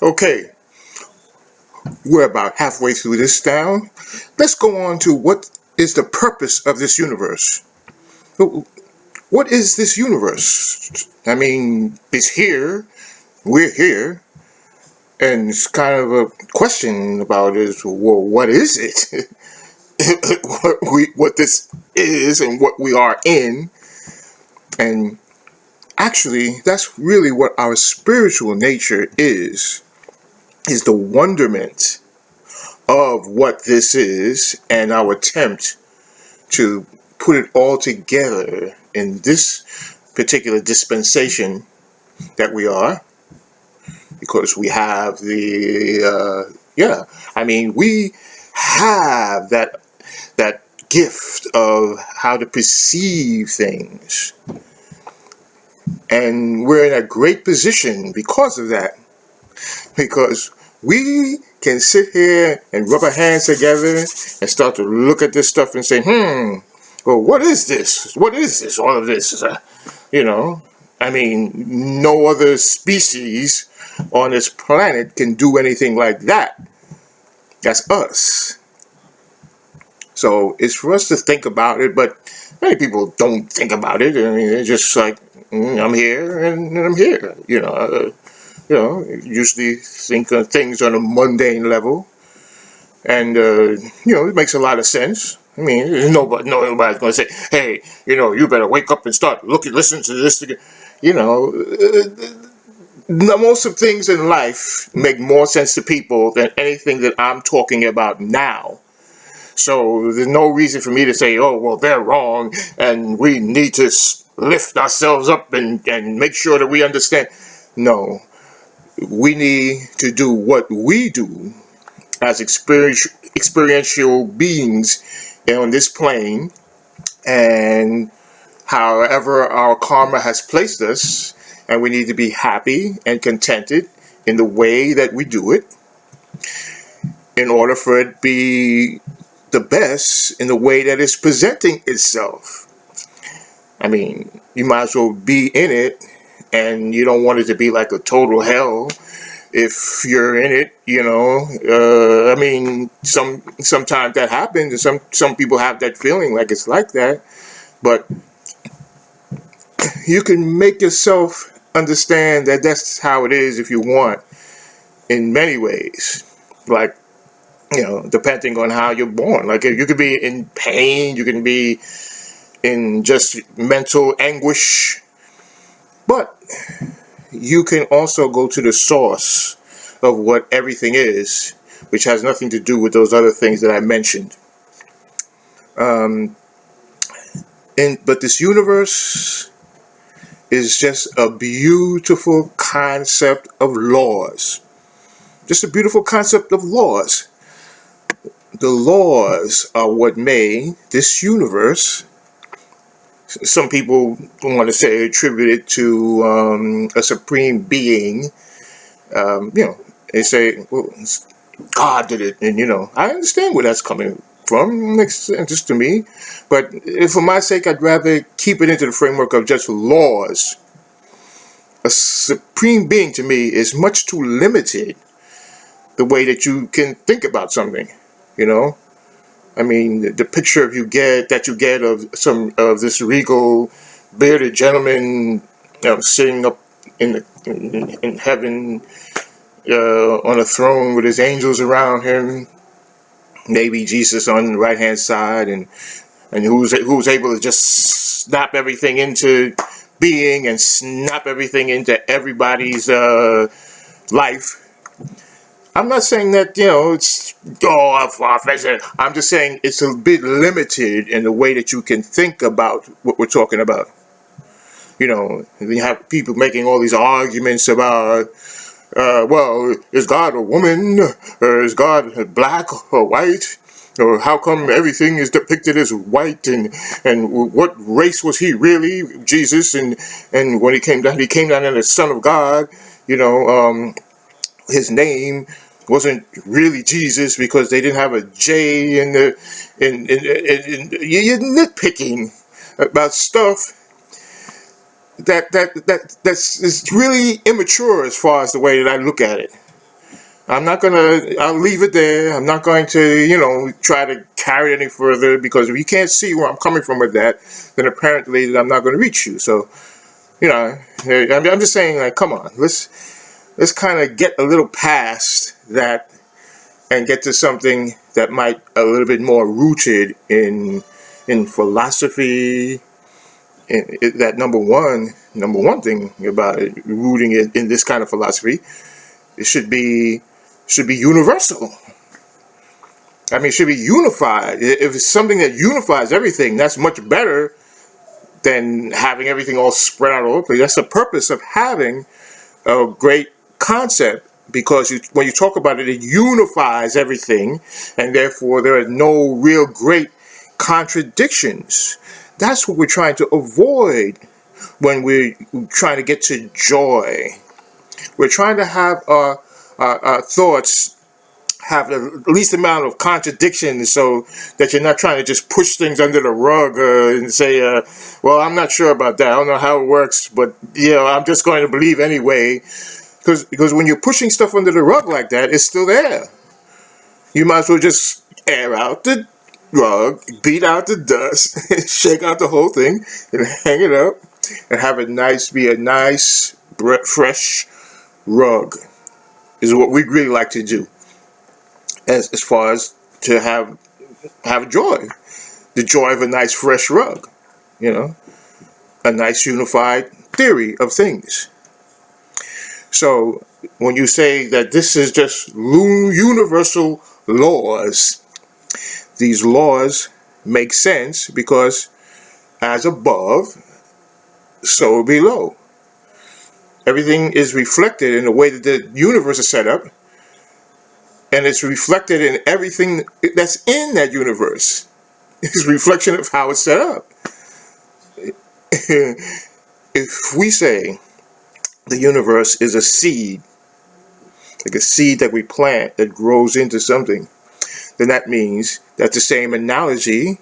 Okay, we're about halfway through this down. Let's go on to what is the purpose of this universe. What is this universe? I mean, it's here, we're here, and it's kind of a question about is, well, what is it? what this is and what we are in. And actually, that's really what our spiritual nature is the wonderment of what this is and our attempt to put it all together in this particular dispensation that we are, because we have we have that gift of how to perceive things, and we're in a great position because of that, because we can sit here and rub our hands together and start to look at this stuff and say, well, what is this? What is this? All of this, I mean, no other species on this planet can do anything like that. That's us. So it's for us to think about it, but many people don't think about it. I mean, they're just like, I'm here and I'm here, usually think of things on a mundane level. And, it makes a lot of sense. I mean, nobody's going to say, hey, you better wake up and start listen to this. Most of things in life make more sense to people than anything that I'm talking about now. So there's no reason for me to say, oh, well, they're wrong and we need to lift ourselves up and make sure that we understand. No, we need to do what we do as experiential beings on this plane, and however our karma has placed us, and we need to be happy and contented in the way that we do it in order for it to be the best in the way that it's presenting itself. I mean, you might as well be in it, and you don't want it to be like a total hell if you're in it, I mean, sometimes that happens, and some people have that feeling like it's like that, but you can make yourself understand that that's how it is if you want, in many ways, like, depending on how you're born. Like, you could be in pain, you can be in just mental anguish, but you can also go to the source of what everything is, which has nothing to do with those other things that I mentioned. But this universe is just a beautiful concept of laws. Just a beautiful concept of laws. The laws are what made this universe. Some people want to say attribute it to a supreme being. They say, well, God did it, and I understand where that's coming from. It makes sense to me, but for my sake, I'd rather keep it into the framework of just laws. A supreme being to me is much too limited the way that you can think about something. I mean, the picture you get of this regal bearded gentleman sitting up in heaven on a throne with his angels around him, maybe Jesus on the right hand side, and who's able to just snap everything into being and snap everything into everybody's life. I'm not saying that, it's far-fetched. I'm just saying it's a bit limited in the way that you can think about what we're talking about. You have people making all these arguments about, well, is God a woman? Or is God black or white? Or how come everything is depicted as white? And what race was he really, Jesus? And when he came down as the Son of God. His name wasn't really Jesus because they didn't have a J in the you're nitpicking about stuff that's really immature as far as the way that I look at it. I'll leave it there. I'm not going to, try to carry it any further, because if you can't see where I'm coming from with that, then apparently I'm not going to reach you. So, I'm just saying, like, come on, let's kind of get a little past that and get to something that might a little bit more rooted in philosophy. And that number one thing about it, rooting it in this kind of philosophy, it should be universal. I mean, it should be unified. If it's something that unifies everything, that's much better than having everything all spread out all over the place. That's the purpose of having a great concept, because when you talk about it, it unifies everything, and therefore there are no real great contradictions. That's what we're trying to avoid when we're trying to get to joy. We're trying to have our thoughts have the least amount of contradictions, so that you're not trying to just push things under the rug and say, well, I'm not sure about that. I don't know how it works, but I'm just going to believe anyway. Because when you're pushing stuff under the rug like that, it's still there. You might as well just air out the rug, beat out the dust, shake out the whole thing, and hang it up, and have it be a nice, fresh rug. Is what we'd really like to do. As far as to have joy, the joy of a nice fresh rug, a nice unified theory of things. So when you say that this is just universal laws, these laws make sense because as above, so below. Everything is reflected in the way that the universe is set up, and it's reflected in everything that's in that universe. It's a reflection of how it's set up. If we say the universe is a seed, like a seed that we plant that grows into something, then that means that's the same analogy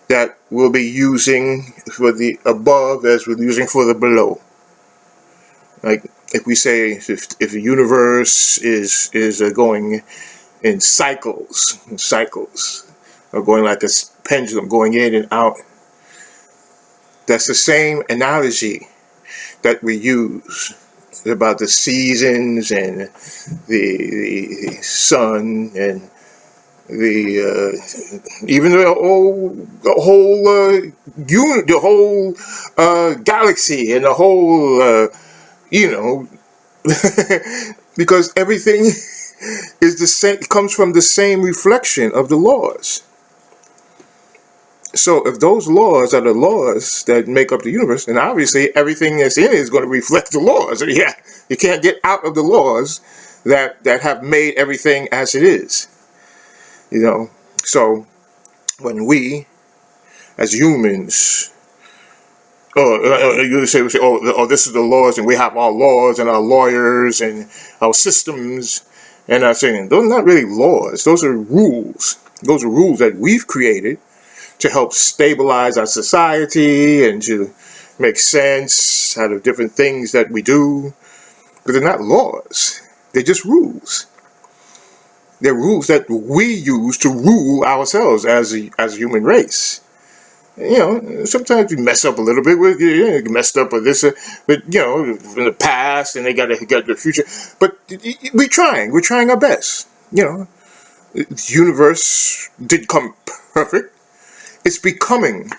that we'll be using for the above as we're using for the below. Like if we say if the universe is going in cycles, or going like a pendulum, going in and out, that's the same analogy that we use about the seasons and the sun and even the whole galaxy and the whole because everything is the same, comes from the same reflection of the laws. So if those laws are the laws that make up the universe, then obviously everything that's in it is going to reflect the laws. Yeah, you can't get out of the laws that have made everything as it is. So when we, as humans, you say, this is the laws, and we have our laws and our lawyers and our systems, and I'm saying those are not really laws. Those are rules. Those are rules that we've created to help stabilize our society and to make sense out of different things that we do. But they're not laws. They're just rules. They're rules that we use to rule ourselves as a human race. Sometimes we mess up a little bit with, messed up with this, but in the past, and they got the future. But we're trying our best. The universe didn't come perfect. It's becoming.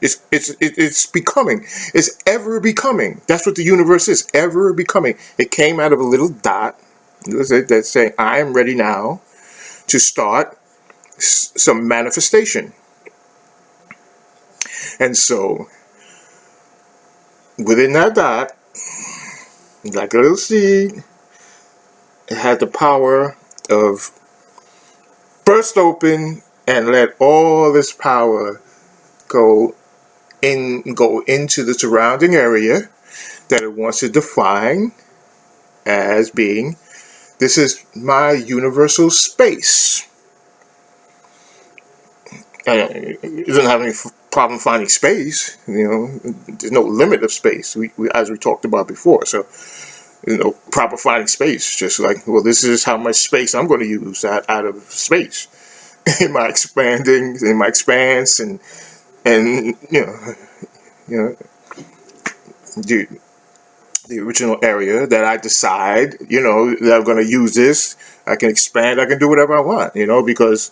It's becoming. It's ever becoming. That's what the universe is, ever becoming. It came out of a little dot that's saying, I am ready now to start some manifestation. And so, within that dot, like a little seed, it had the power of burst open and let all this power go into the surrounding area that it wants to define as being, this is my universal space. And it doesn't have any problem finding space. There's no limit of space, as we talked about before. So proper finding space. Just like, well, this is how much space I'm going to use out of space in my expanse, and you know the the original area that I decide, that I'm going to use this. I can expand. I can do whatever I want, because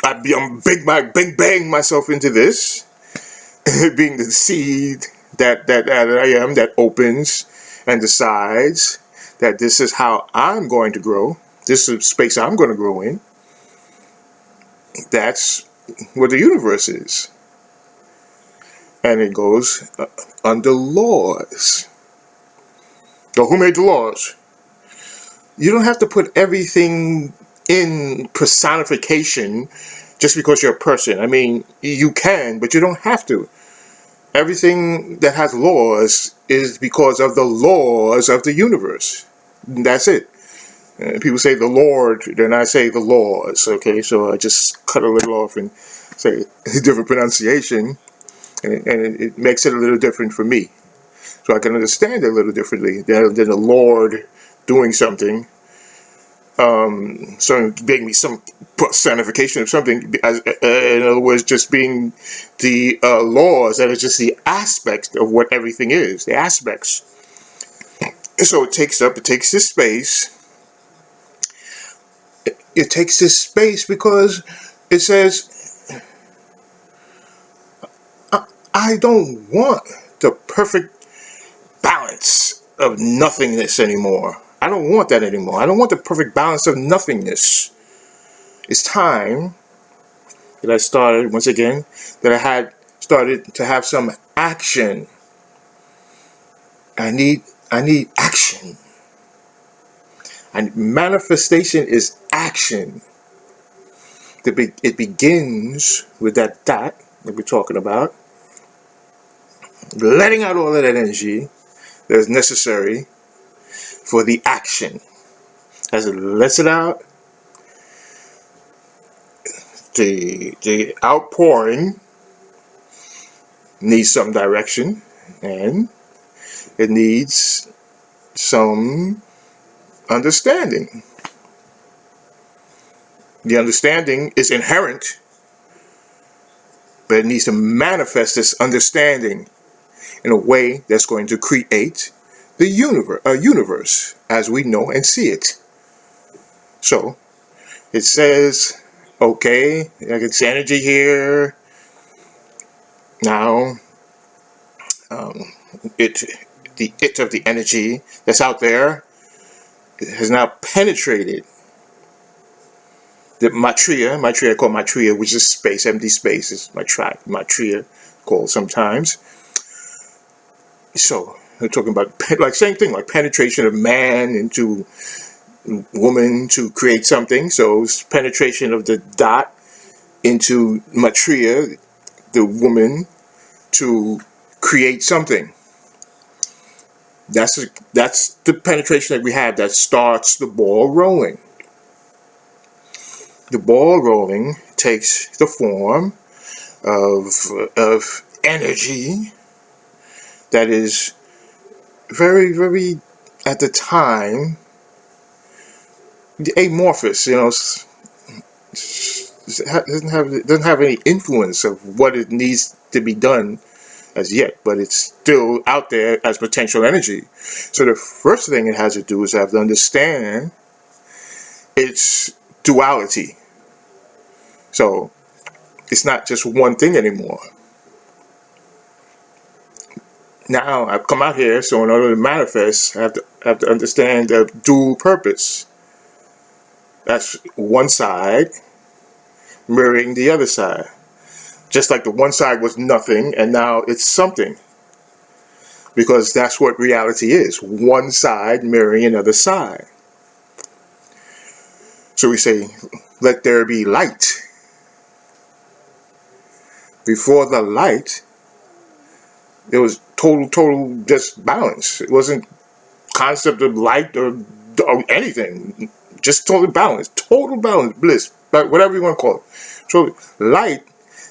I'm big bang myself into this, being the seed that I am, that opens and decides that this is how I'm going to grow. This is space I'm going to grow in. That's what the universe is. And it goes under laws. So who made the laws? You don't have to put everything in personification just because you're a person. I mean, you can, but you don't have to. Everything that has laws is because of the laws of the universe. That's it. People say the Lord, then I say the laws. Okay, so I just cut a little off and say a different pronunciation, and it makes it a little different for me. So I can understand it a little differently than the Lord doing something. So being me some personification of something, in other words, just being the laws that are just the aspects of what everything is, the aspects. So it takes this space. It takes this space because it says, I don't want the perfect balance of nothingness anymore. I don't want that anymore. I don't want the perfect balance of nothingness. It's time that I started, once again, that I had started to have some action. I need action. And manifestation is action. It begins with that dot that we're talking about, letting out all of that energy that is necessary for the action. As it lets it out, the outpouring needs some direction, and it needs some understanding. The understanding is inherent, but it needs to manifest this understanding in a way that's going to create the universe as we know and see it. So it says, okay, it's energy here. Now, it of the energy that's out there has now penetrated the Maitreya called Maitreya, which is space, empty space is Maitreya called sometimes. So we're talking about like same thing, like penetration of man into woman to create something. So it's penetration of the dot into Maitreya, the woman, to create something. That's the penetration that we have that starts the ball rolling. The ball rolling takes the form of energy that is very, very, at the time, amorphous. Doesn't have any influence of what it needs to be done as yet, but it's still out there as potential energy. So the first thing it has to do is have to understand its duality. So it's not just one thing anymore. Now I've come out here, so in order to manifest, I have to understand the dual purpose. That's one side mirroring the other side. Just like the one side was nothing, and now it's something. Because that's what reality is. One side mirroring another side. So we say, let there be light. Before the light, it was total just balance. It wasn't concept of light or anything. Just total balance, bliss, whatever you want to call it. So light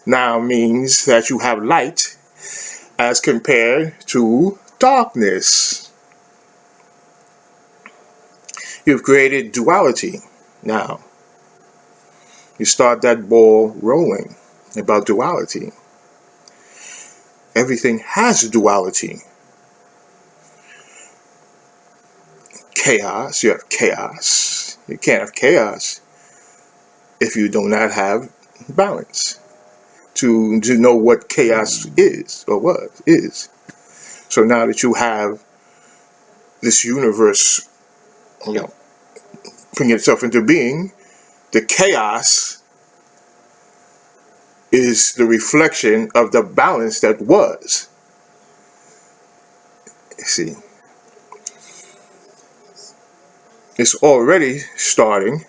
now means that you have light as compared to darkness. You've created duality. Now, you start that ball rolling about duality. Everything has duality. Chaos, you have chaos. You can't have chaos if you do not have balance to know what chaos is or what is. So now that you have this universe, bring itself into being, the chaos is the reflection of the balance that was. See, it's already starting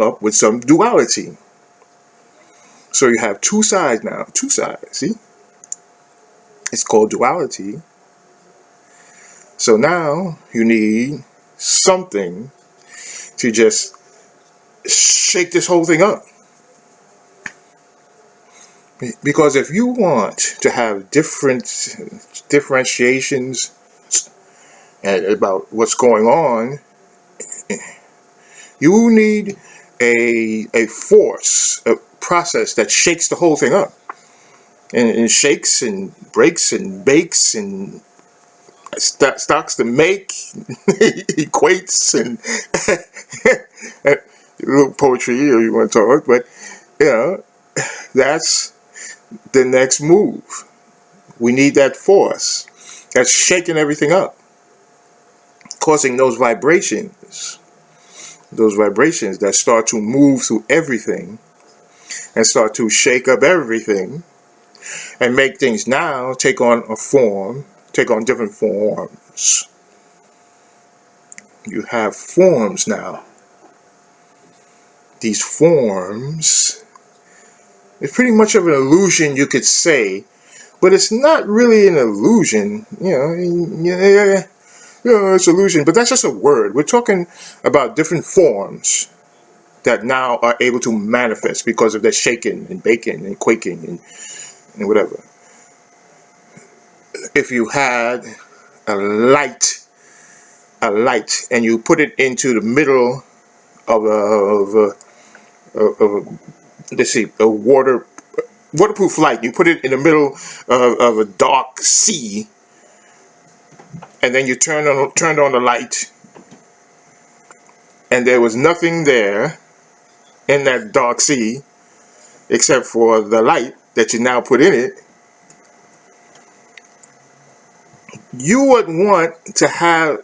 up with some duality. So you have two sides now, two sides, see? It's called duality. So now you need something to just shake this whole thing up. Because if you want to have different differentiations about what's going on, you need a force, a process that shakes the whole thing up. And shakes and breaks and bakes and stocks to make, equates, and a little poetry here you want to talk, but that's the next move. We need that force that's shaking everything up, causing those vibrations that start to move through everything and start to shake up everything and make things now take on different forms. You have forms now. These forms, it's pretty much of an illusion, you could say, but it's not really an illusion. It's illusion, but that's just a word. We're talking about different forms that now are able to manifest because of the shaking and baking and quaking and whatever. If you had a light, and you put it into the middle of a waterproof light, you put it in the middle of a dark sea, and then you turned on the light, and there was nothing there in that dark sea except for the light that you now put in it. You would want to have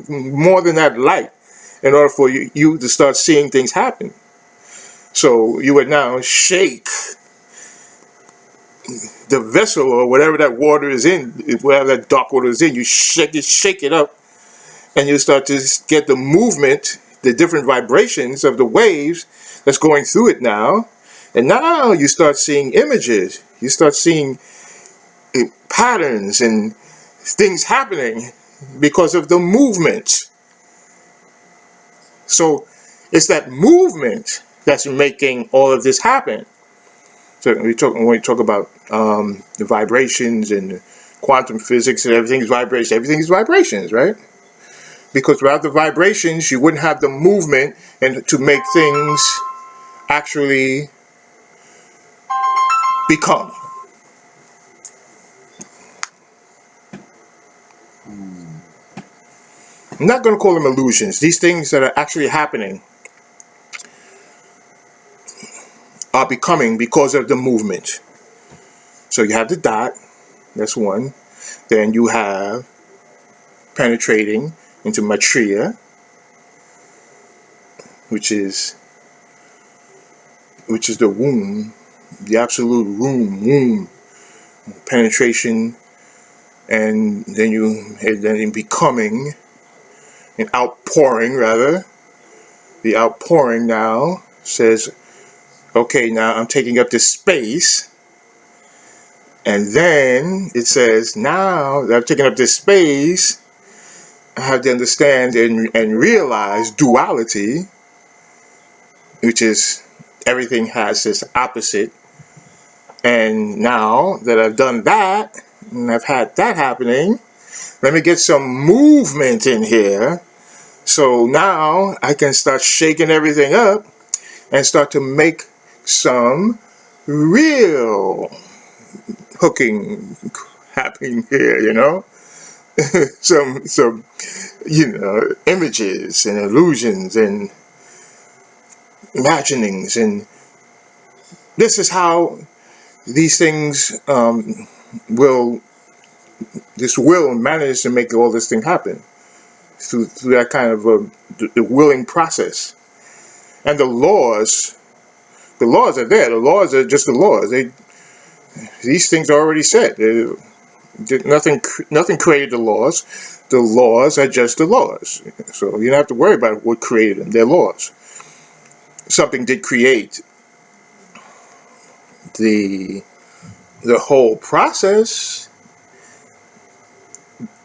more than that light in order for you to start seeing things happen. So you would now shake the vessel or whatever that water is in, whatever that dark water is in, you shake it up, and you start to get the movement, the different vibrations of the waves that's going through it now. And now you start seeing images. You start seeing patterns and things happening because of the movement. So it's that movement that's making all of this happen. So when we talk about the vibrations and quantum physics and everything is vibrations, right? Because without the vibrations, you wouldn't have the movement and to make things actually become. I'm not going to call them illusions. These things that are actually happening are becoming because of the movement. So you have the dot, that's one. Then you have penetrating into Maitreya, which is the womb, the absolute womb penetration, and then becoming an outpouring rather. The outpouring now says, okay, now I'm taking up this space. And then it says, now that I've taken up this space, I have to understand and realize duality, which is everything has this opposite. And now that I've done that, and I've had that happening, Let me get some movement in here. So now I can start shaking everything up and start to make some real hooking happening here, some images and illusions and imaginings, and this is how these things will manage to make all this thing happen through that kind of the willing process. And the laws are there. The laws are just the laws. These things are already set. Nothing created the laws. The laws are just the laws. So you don't have to worry about what created them. They're laws. Something did create the whole process,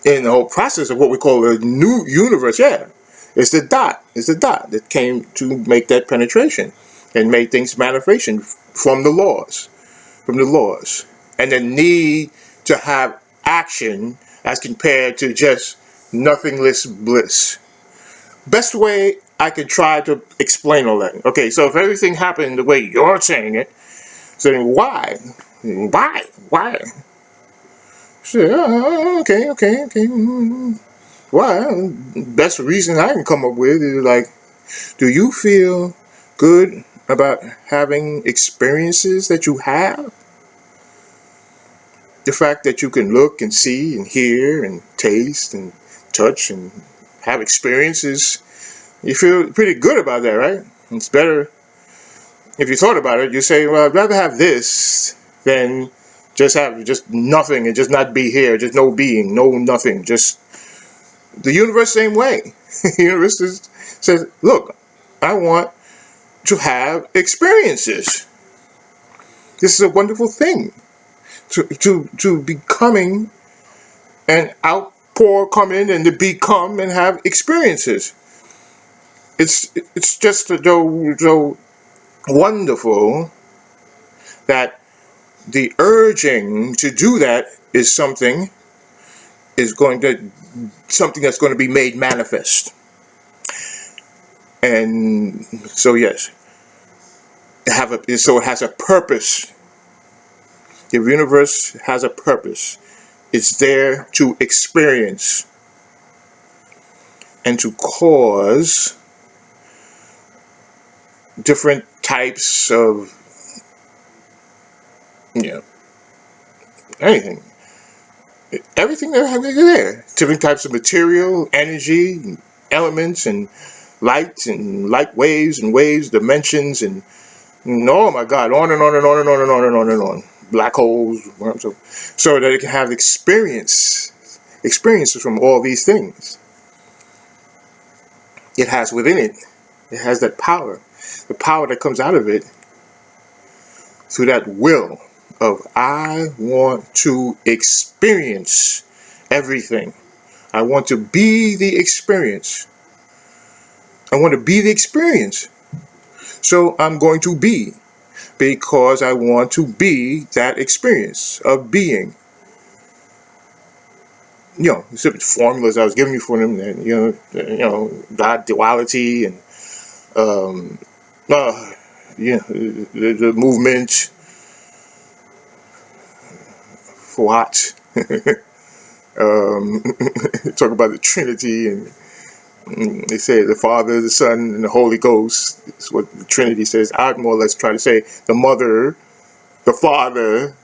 in the whole process of what we call a new universe. Yeah, it's the dot. It's the dot that came to make that penetration and made things manifestation from the laws, and the need to have action as compared to just nothingness bliss. Best way I could try to explain all that. Okay, so if everything happened the way you're saying it, so then why? Why? So, okay. Well, best reason I can come up with is like, do you feel good about having experiences that you have? The fact that you can look and see and hear and taste and touch and have experiences, you feel pretty good about that, right? It's better if you thought about it. You say, well, I'd rather have this than just have just nothing and just not be here, just no being, no nothing, just the universe same way. The universe says, look, I want to have experiences. This is a wonderful thing. To becoming an outpour, come in and to become and have experiences. It's just so wonderful that the urging to do that is something that's going to be made manifest. And so yes, so it has a purpose. The universe has a purpose. It's there to experience and to cause different types of, anything. Everything there. Different types of material, energy, elements, and light waves and waves, dimensions, and oh my God, on and on and on and on and on and on and on. Black holes, so that it can have experiences from all these things. It has within it that power, the power that comes out of it through that will of I want to experience everything. I want to be the experience. I want to be the experience. So I'm going to be, because I want to be that experience of being. Formulas I was giving you for them, and God duality and the movement for what talk about the Trinity, and they say the Father, the Son, and the Holy Ghost. It's what the Trinity says. I'd more or less try to say the Mother, the Father,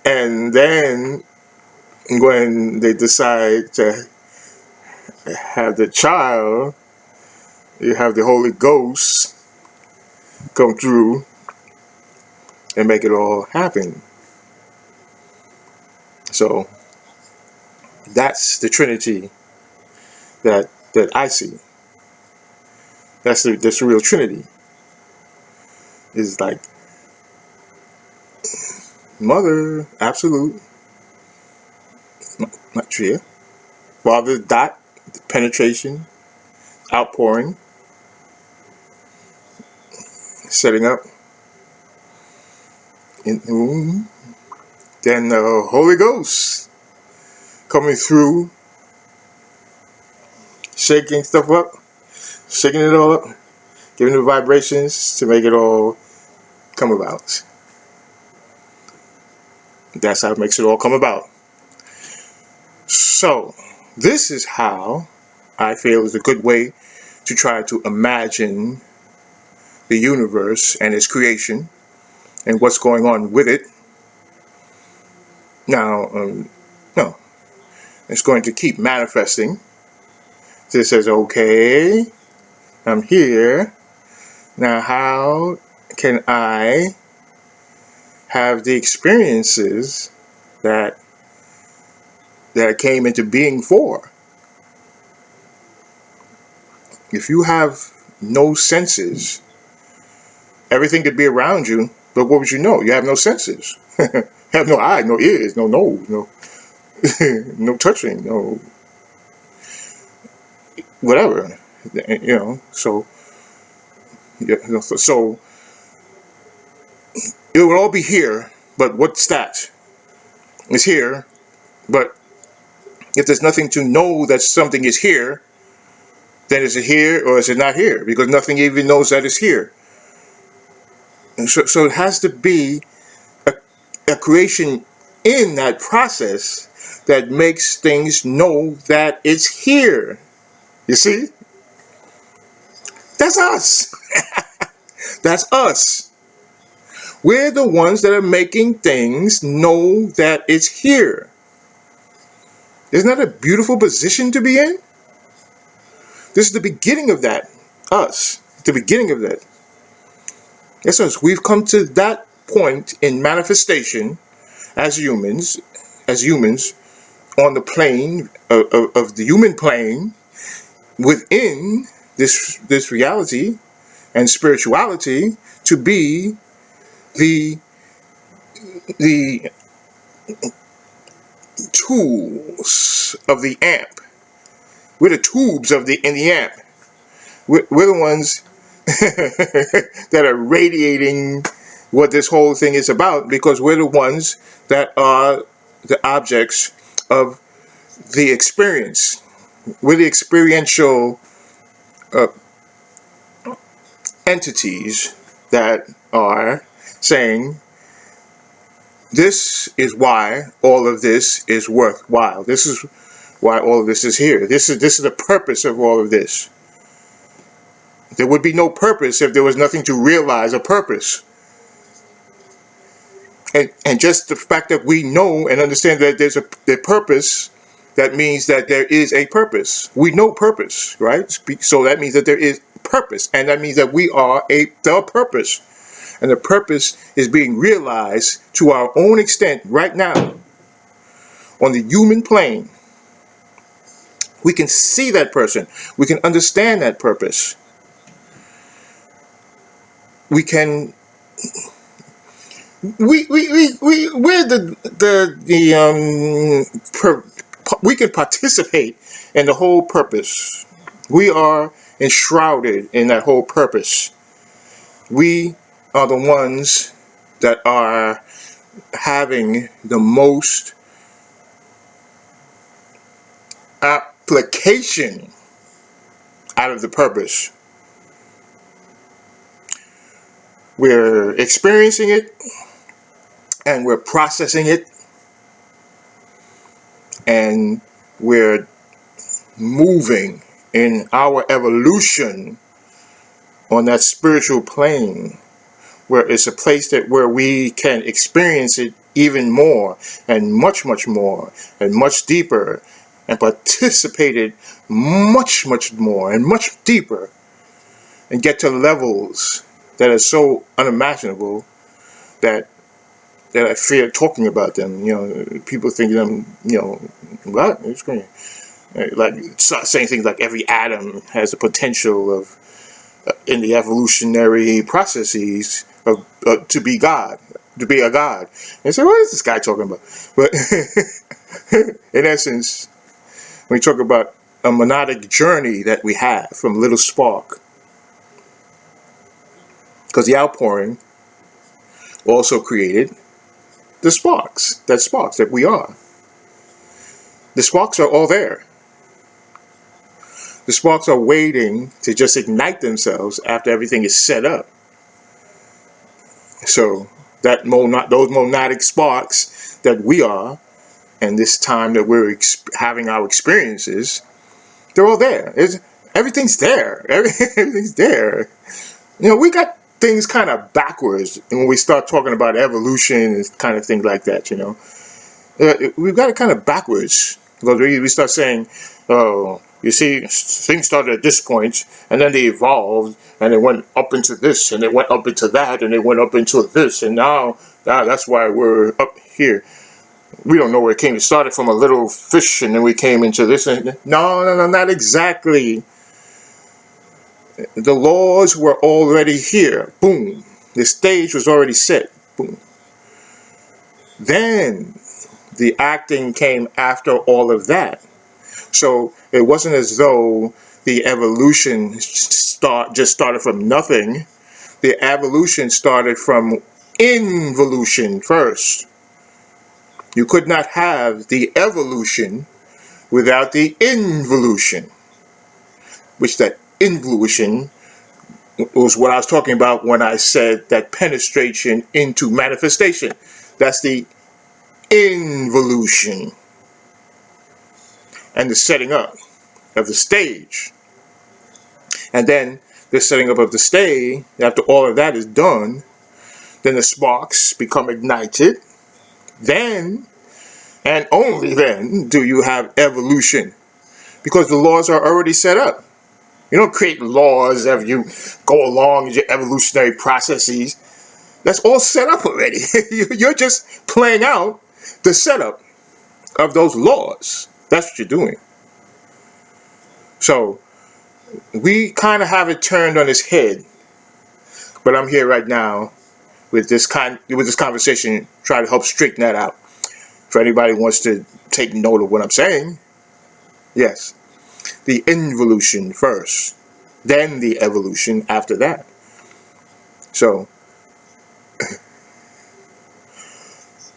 and then when they decide to have the child, you have the Holy Ghost come through and make it all happen. So that's the Trinity that I see. That's the real Trinity. Is like Mother, absolute, matria. Father, dot, penetration, outpouring, setting up. Then the Holy Ghost coming through, shaking stuff up, shaking it all up, giving it vibrations to make it all come about. That's how it makes it all come about. So, this is how I feel is a good way to try to imagine the universe and its creation and what's going on with it. Now, no, it's going to keep manifesting. So it says, okay, I'm here. Now, how can I have the experiences that I came into being for? If you have no senses, everything could be around you, but what would you know? You have no senses. You have no eye, no ears, no nose, no no touching, no whatever. So so it would all be here, but what's that? It's here, but if there's nothing to know that something is here, then is it here or is it not here? Because nothing even knows that it's here. And so it has to be a creation in that process that makes things know that it's here. You see? That's us. That's us. We're the ones that are making things know that it's here. Isn't that a beautiful position to be in? This is the beginning of that. Us. The beginning of that. That's us. We've come to that point in manifestation as humans on the plane of the human plane within this reality and spirituality to be the tools of the amp. We're the tubes in the amp. We're the ones that are radiating what this whole thing is about, because we're the ones that are the objects of the experience. We're the experiential entities that are saying, this is why all of this is worthwhile. This is why all of this is here. This is the purpose of all of this. There would be no purpose if there was nothing to realize a purpose. And just the fact that we know and understand that there's a purpose, that means that there is a purpose. We know purpose, right? So that means that there is purpose, and that means that we are the purpose. And the purpose is being realized to our own extent right now on the human plane. We can see that person. We can understand that purpose. We can. We can participate in the whole purpose. We are enshrouded in that whole purpose. We are the ones that are having the most application out of the purpose. We're experiencing it, and we're processing it, and we're moving in our evolution on that spiritual plane, where it's a place where we can experience it even more and much more and much deeper, and participate it much more and much deeper, and get to levels that are so unimaginable that I fear talking about them. People think them, what? It's great. Like saying things like every atom has the potential of, in the evolutionary processes of to be God, to be a God. And so, what is this guy talking about? But in essence, when we talk about a monadic journey that we have from little spark, because the outpouring also created the sparks that we are. The sparks are all there. The sparks are waiting to just ignite themselves after everything is set up. So those monadic sparks that we are, and this time that we're having our experiences, they're all there. Everything's there. Everything's there. We got things kind of backwards when we start talking about evolution and kind of things like that. We've got it kind of backwards because we start saying, oh, you see, things started at this point, and then they evolved, and they went up into this, and they went up into that, and they went up into this, and now that's why we're up here. We don't know where it came. It started from a little fish, and then we came into this. And no, not exactly. The laws were already here. Boom. The stage was already set. Boom. Then the acting came after all of that. So it wasn't as though the evolution just started from nothing. The evolution started from involution first. You could not have the evolution without the involution, which that involution was what I was talking about when I said that penetration into manifestation. That's the involution. And the setting up of the stage. And then the setting up of the stage, after all of that is done, then the sparks become ignited. Then, and only then, do you have evolution. Because the laws are already set up. You don't create laws as you go along in your evolutionary processes. That's all set up already. You're just playing out the setup of those laws. That's what you're doing. So, we kind of have it turned on its head. But I'm here right now with this conversation, try to help straighten that out. If anybody wants to take note of what I'm saying, yes. The involution first, then the evolution after that. So,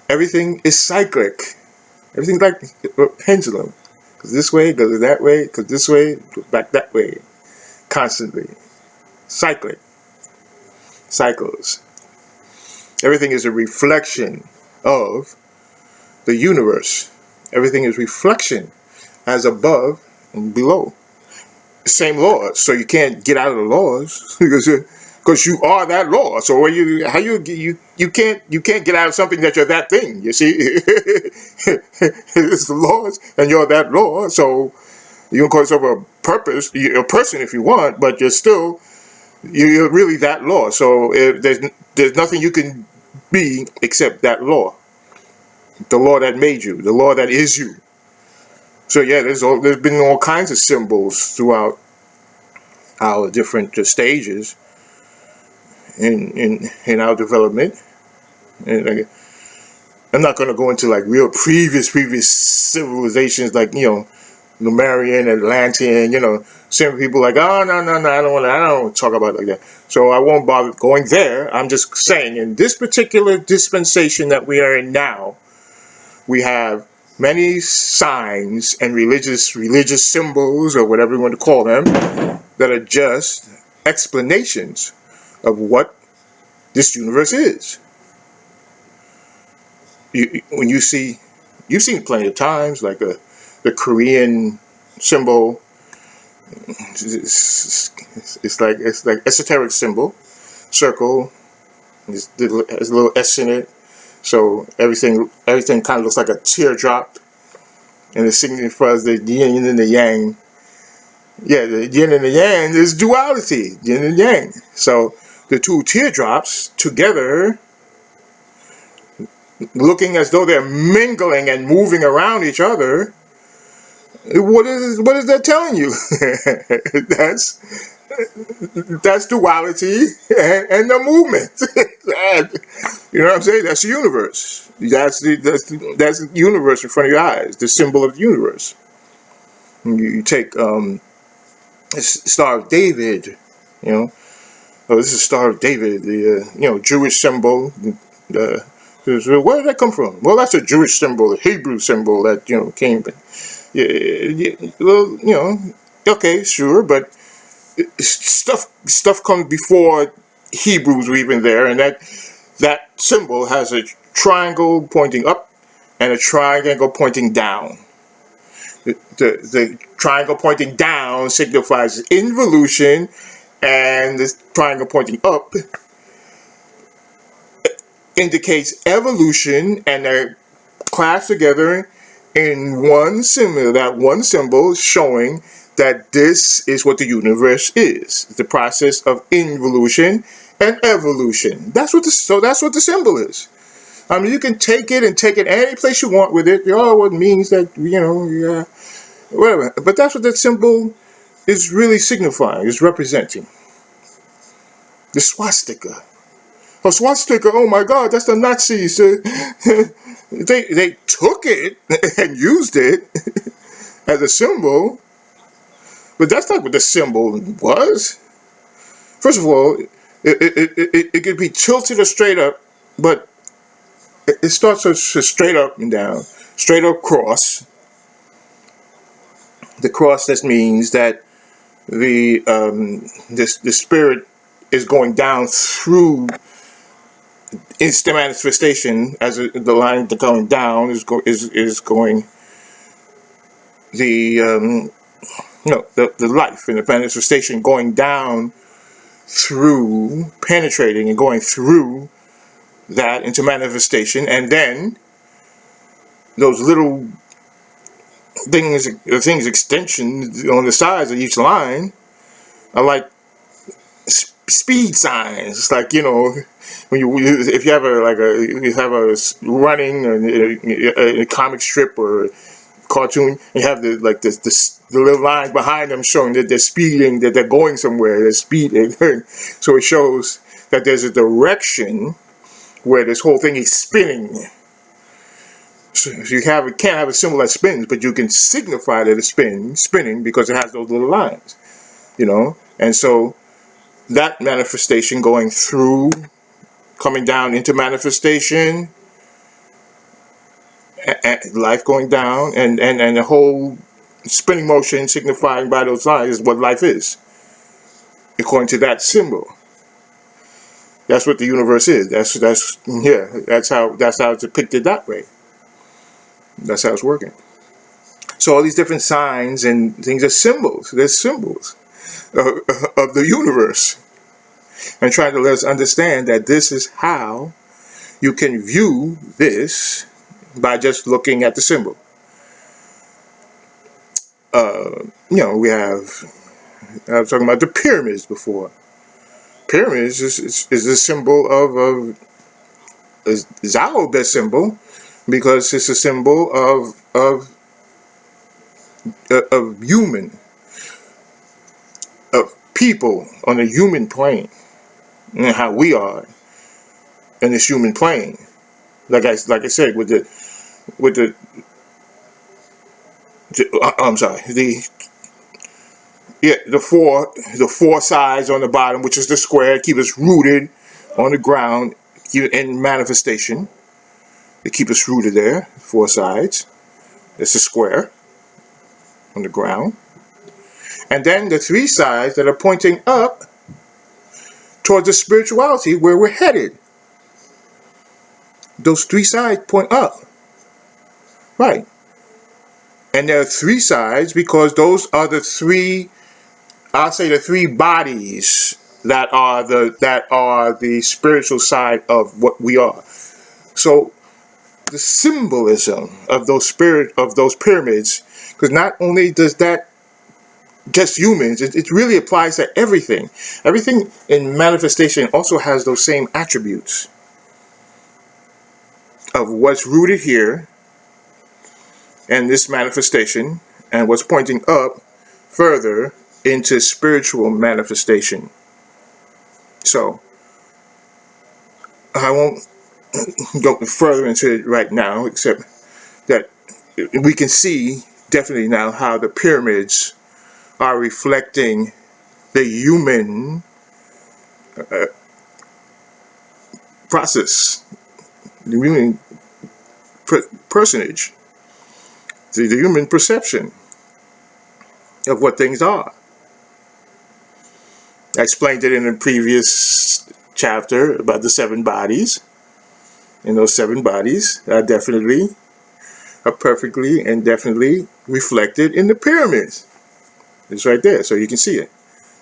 everything is cyclic. Everything's like a pendulum. Goes this way, goes that way, goes this way, goes back that way. Constantly. Cyclic. Cycles. Everything is a reflection of the universe. Everything is reflection as above and below. The same laws. So you can't get out of the laws because you are that law. So you can't get out of something that you're that thing. You see, it's the laws, and you're that law. So you can call yourself a person if you want, but you're really that law. So there's nothing you can be except that law. The law that made you, the law that is you. So yeah, there's been all kinds of symbols throughout our different stages in our development. And I'm not going to go into like real previous civilizations like Lemurian, Atlantean. Some people like, oh no, I don't want to talk about it like that. So I won't bother going there. I'm just saying in this particular dispensation that we are in now, we have many signs and religious symbols, or whatever you want to call them, that are just explanations of what this universe is. You've seen it plenty of times, like the Korean symbol. It's like esoteric symbol, circle. There's a little S in it. So everything kind of looks like a teardrop, and it signifies the yin and the yang. Yeah, the yin and the yang is duality, yin and yang. So the two teardrops together, looking as though they're mingling and moving around each other. What is that telling you? That's duality and the movement. You know what I'm saying? That's the universe. That's the universe in front of your eyes. The symbol of the universe. You take Star of David. Oh, this is Star of David. The Jewish symbol. The So where did that come from? Well, that's a Jewish symbol, a Hebrew symbol that came. Yeah, well, okay, sure, but stuff comes before Hebrews were even there, and that symbol has a triangle pointing up and a triangle pointing down. The triangle pointing down signifies involution, and the triangle pointing up indicates evolution, and they're clasped together in one symbol. That one symbol showing that this is what the universe is: the process of involution and evolution. That's what the symbol is. I mean, you can take it any place you want with it. Oh, it means that yeah, whatever. But that's what that symbol is really signifying, is representing. The swastika. A swastika, oh my God, that's the Nazis. They took it and used it as a symbol, but that's not what the symbol was. First of all, it could be tilted or straight up, but it starts as straight up and down, straight up cross. The cross, that means that the spirit is going down through instant manifestation, as the line going down is going the the life and the manifestation going down through, penetrating and going through that into manifestation, and then those little things extensions on the sides of each line are like speed signs. It's like, when if you have a running a comic strip or a cartoon, you have the little lines behind them showing that they're speeding, that they're going somewhere, they're speeding. So it shows that there's a direction where this whole thing is spinning. So you can't have a symbol that spins, but you can signify that it's spinning because it has those little lines, and so that manifestation going through, coming down into manifestation, and life going down, and the whole spinning motion signifying by those lines is what life is, according to that symbol. That's what the universe is. That's how it's depicted that way. That's how it's working. So all these different signs and things are symbols. They're symbols of the universe, and trying to let us understand that this is how you can view this by just looking at the symbol. I was talking about the pyramids before. Pyramids is a symbol of is our best symbol, because it's a symbol of human, of people on a human plane, and how we are in this human plane. Like I said, with the I'm sorry, the four sides on the bottom, which is the square, keep us rooted on the ground in manifestation. They keep us rooted there. Four sides. It's a square on the ground, and then the three sides that are pointing up towards the spirituality where we're headed. Those three sides point up, right? And there are three sides because those are the three. I'll say the three bodies that are the spiritual side of what we are. So the symbolism of those pyramids, because not only does that just humans, it really applies to everything. Everything in manifestation also has those same attributes of what's rooted here and this manifestation, and what's pointing up further into spiritual manifestation. So I won't go further into it right now, except that we can see definitely now how the pyramids are reflecting the human process, the human personage, the human perception of what things are. I explained it in a previous chapter about the 7 bodies, and those 7 bodies are perfectly and definitely reflected in the pyramids. It's right there, so you can see it,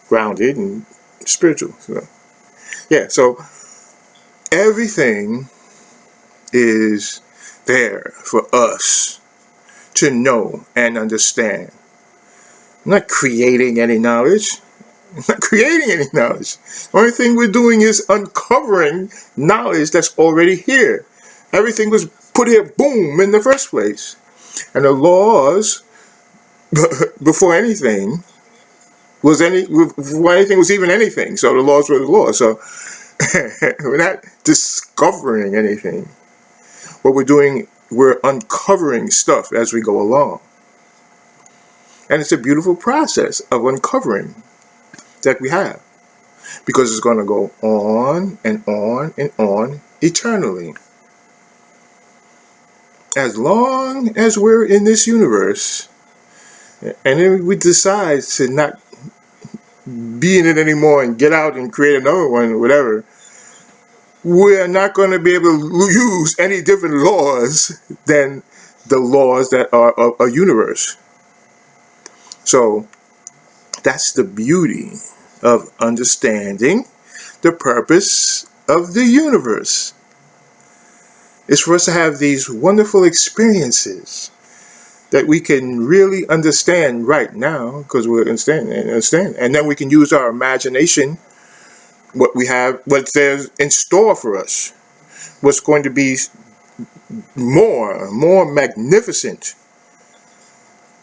grounded and spiritual. So, yeah, so everything is there for us to know and understand. I'm not creating any knowledge. I'm not creating any knowledge. The only thing we're doing is uncovering knowledge that's already here. Everything was put here, boom, in the first place. And the laws, before anything was even anything. So the laws were the laws. So we're not discovering anything. What we're doing, we're uncovering stuff as we go along. And it's a beautiful process of uncovering that we have, because it's going to go on and on and on eternally. As long as we're in this universe, and then we decide to not be in it anymore and get out and create another one, whatever, we're not going to be able to use any different laws than the laws that are of a universe. So that's the beauty of understanding the purpose of the universe. It's for us to have these wonderful experiences that we can really understand right now, because we're understand, and then we can use our imagination, what we have, what's there in store for us, what's going to be more magnificent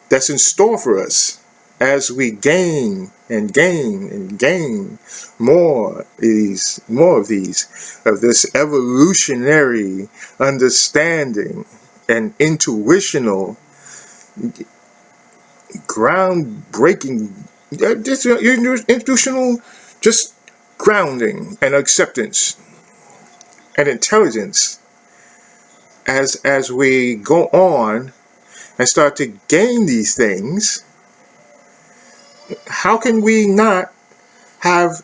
that's in store for us as we gain and gain and gain more of this evolutionary understanding and intuitional, groundbreaking, just institutional, just grounding and acceptance and intelligence as we go on and start to gain these things. How can we not have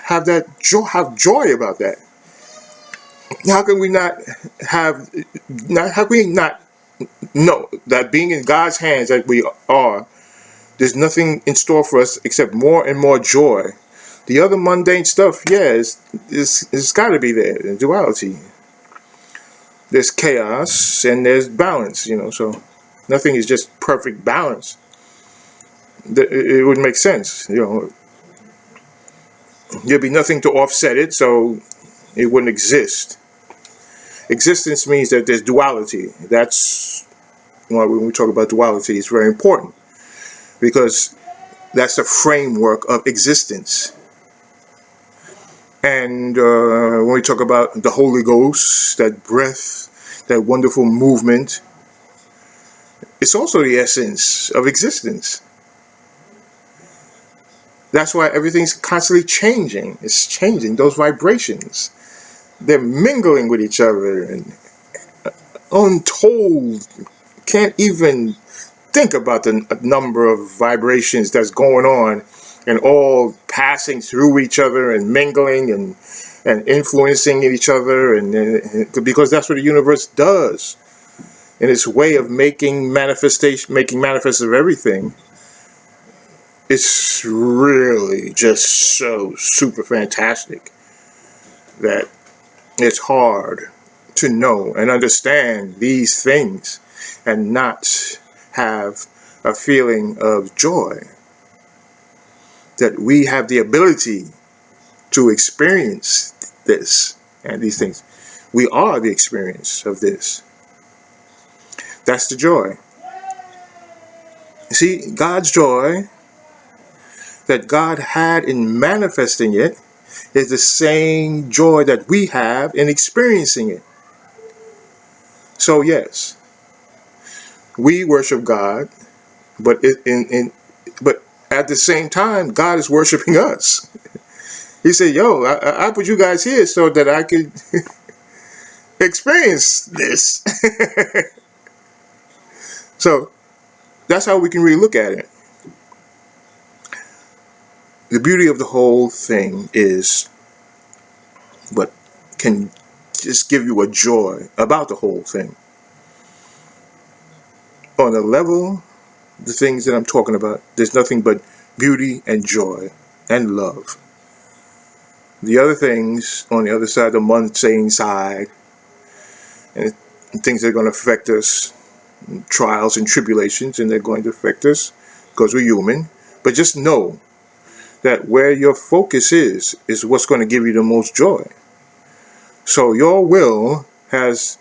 that joy, have joy about that? How can we not know that being in God's hands that we are, there's nothing in store for us except more and more joy. The other mundane stuff, yeah, it's got to be there in duality. There's chaos and there's balance, so nothing is just perfect balance. It wouldn't make sense, there'd be nothing to offset it, so it wouldn't exist. Existence means that there's duality. That's why when we talk about duality, it's very important, because that's the framework of existence. And when we talk about the Holy Ghost, that breath, that wonderful movement, it's also the essence of existence. That's why everything's constantly changing. It's changing. Those vibrations, they're mingling with each other, and untold, can't even think about the number of vibrations that's going on, and all passing through each other and mingling and influencing each other, and because that's what the universe does in its way of making manifest of everything. It's really just so super fantastic that it's hard to know and understand these things and not have a feeling of joy that we have the ability to experience this and these things. We are the experience of this. That's the joy. See, God's joy that God had in manifesting it is the same joy that we have in experiencing it. So yes, we worship God, but but at the same time, God is worshiping us. He said, "Yo, I put you guys here so that I could experience this. So that's how we can really look at it. The beauty of the whole thing is what can just give you a joy about the whole thing. On the level, the things that I'm talking about, there's nothing but beauty and joy and love. The other things on the other side, the mundane side, and things that are going to affect us, trials and tribulations, and they're going to affect us because we're human. But just know that where your focus is what's going to give you the most joy. So your will it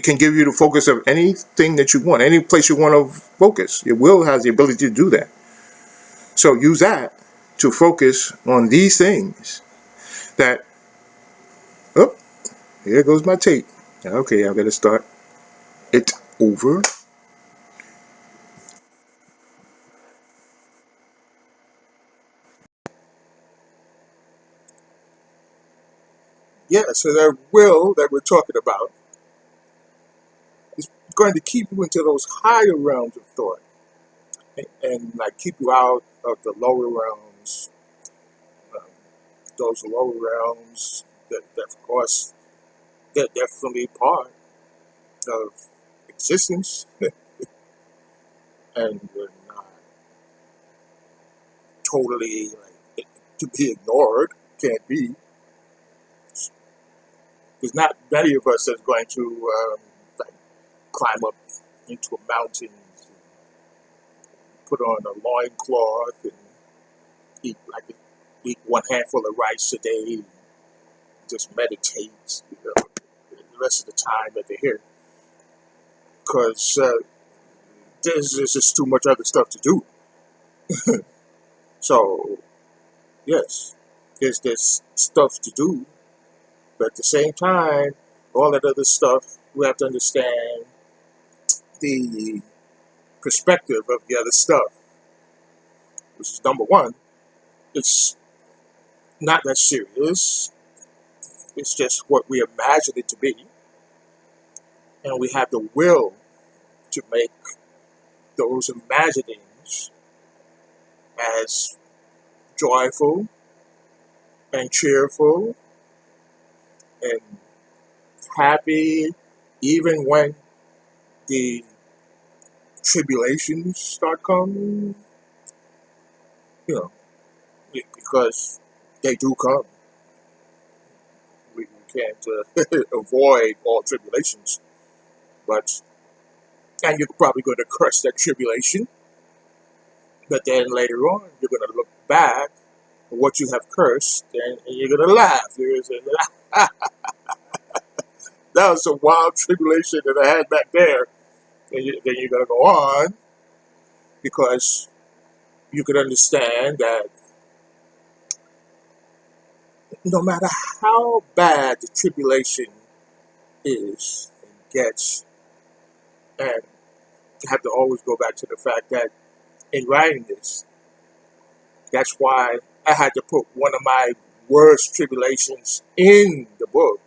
can give you the focus of anything that you want, any place you want to focus. Your will has the ability to do that. So use that to focus on these things. That, oh, here goes my tape. Okay, I'm gonna start it over. Yeah, so that will that we're talking about is going to keep you into those higher realms of thought, and like keep you out of the lower realms. Um, those lower realms that of course they're definitely part of existence, and they're not totally like to be ignored. Can't be. There's not many of us that's going to like climb up into a mountain, put on a loincloth, and eat one handful of rice a day, just meditate, the rest of the time that they're here, because there's just too much other stuff to do. So yes, there's stuff to do, but at the same time, all that other stuff we have to understand the perspective of the other stuff, which is number one. It's not that serious. It's just what we imagine it to be, and we have the will to make those imaginings as joyful and cheerful and happy, even when the tribulations start coming, you know, because they do come. We can't avoid all tribulations, but, and you're probably going to crush that tribulation, but then later on, you're going to look back at what you have cursed, and you're going to laugh. You're going to say, that was some wild tribulation that I had back there. And then you're going to go on because you can understand that no matter how bad the tribulation is and gets, and you have to always go back to the fact that in writing this, that's why I had to put one of my worst tribulations in the book.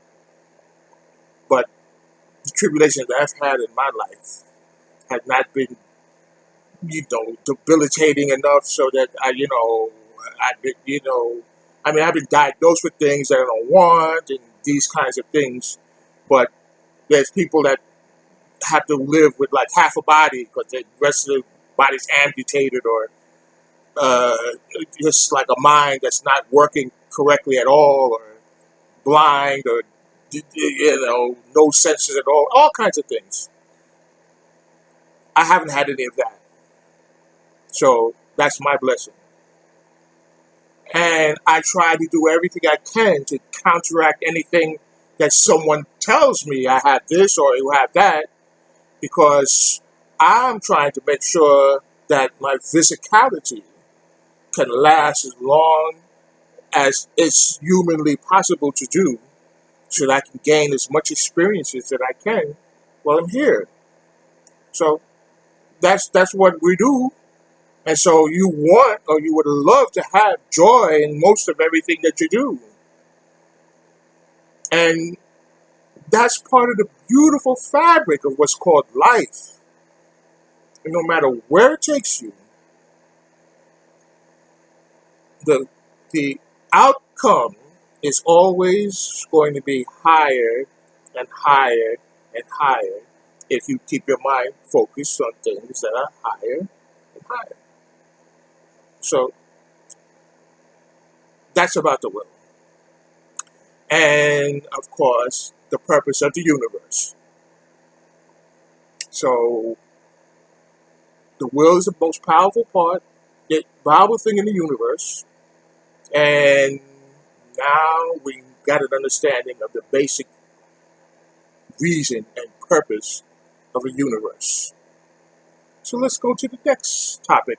But the tribulations that I've had in my life had not been, debilitating enough so that I've been, I've been diagnosed with things that I don't want and these kinds of things. But there's people that have to live with like half a body because the rest of the body's amputated, or uh, just like a mind that's not working correctly at all, or blind, or no senses at all kinds of things. I haven't had any of that, so that's my blessing. And I try to do everything I can to counteract anything that someone tells me I have this or you have that, because I'm trying to make sure that my physicality can last as long as it's humanly possible to do, so that I can gain as much experiences that I can while I'm here. So that's what we do. And so you want, or you would love to have joy in most of everything that you do. And that's part of the beautiful fabric of what's called life. And no matter where it takes you, the outcome is always going to be higher and higher and higher if you keep your mind focused on things that are higher and higher. So that's about the will. And of course, the purpose of the universe. So the will is the most powerful part, the powerful thing in the universe. And now we got an understanding of the basic reason and purpose of a universe. So let's go to the next topic.